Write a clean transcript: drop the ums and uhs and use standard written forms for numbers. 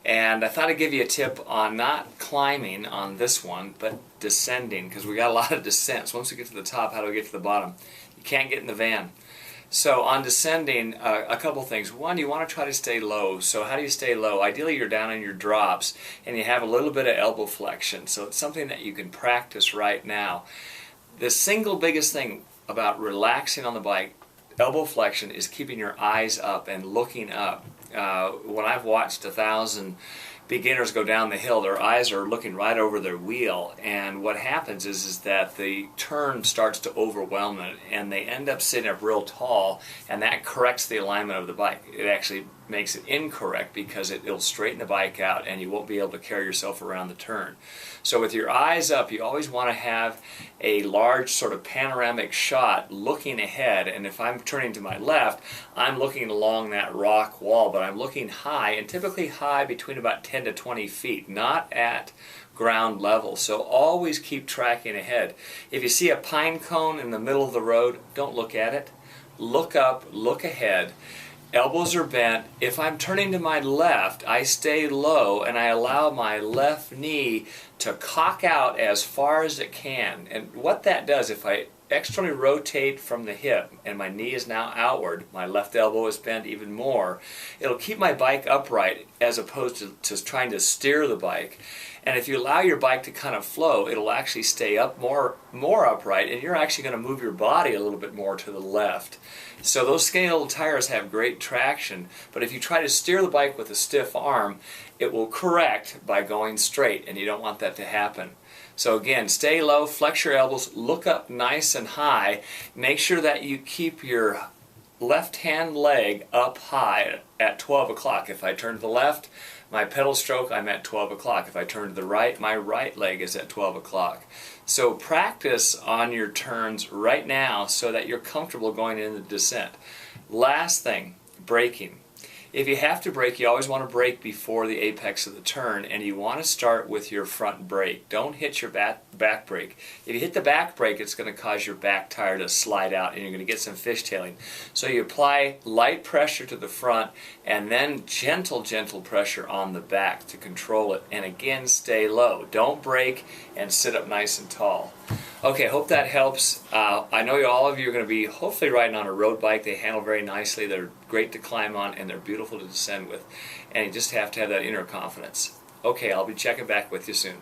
And I thought I'd give you a tip on not climbing on this one, but descending, because we got a lot of descents. Once we get to the top, how do we get to the bottom? You can't get in the van. So on descending, a couple things. One, you want to try to stay low. So how do you stay low? Ideally, you're down in your drops, and you have a little bit of elbow flexion. So it's something that you can practice right now. The single biggest thing about relaxing on the bike, elbow flexion, is keeping your eyes up and looking up. When I've watched 1,000 beginners go down the hill, their eyes are looking right over their wheel, and what happens is that the turn starts to overwhelm it, and they end up sitting up real tall, and that corrects the alignment of the bike. It actually makes it incorrect because it'll straighten the bike out and you won't be able to carry yourself around the turn. So with your eyes up, you always want to have a large sort of panoramic shot looking ahead, and if I'm turning to my left, I'm looking along that rock wall, but I'm looking high, and typically high between about 10 to 20 feet, not at ground level. So always keep tracking ahead. If you see a pine cone in the middle of the road, don't look at it. Look up, look ahead. Elbows are bent. If I'm turning to my left, I stay low and I allow my left knee to cock out as far as it can. And what that does, if I externally rotate from the hip and my knee is now outward, my left elbow is bent even more, it'll keep my bike upright as opposed to trying to steer the bike. And if you allow your bike to kind of flow, it'll actually stay up more upright, and you're actually going to move your body a little bit more to the left. So those scale tires have great traction, but if you try to steer the bike with a stiff arm, it will correct by going straight, and you don't want that to happen. So again, stay low, flex your elbows, look up nice and high. Make sure that you keep your left hand leg up high at 12 o'clock. If I turn to the left, my pedal stroke, I'm at 12 o'clock. If I turn to the right, my right leg is at 12 o'clock. So practice on your turns right now so that you're comfortable going into the descent. Last thing, braking. If you have to brake, you always want to brake before the apex of the turn, and you want to start with your front brake. Don't hit your back brake. If you hit the back brake, it's going to cause your back tire to slide out, and you're going to get some fishtailing. So you apply light pressure to the front, and then gentle pressure on the back to control it. And again, stay low. Don't brake, and sit up nice and tall. Okay, hope that helps. I know all of you are going to be hopefully riding on a road bike. They handle very nicely. They're great to climb on, and they're beautiful to descend with. And you just have to have that inner confidence. Okay, I'll be checking back with you soon.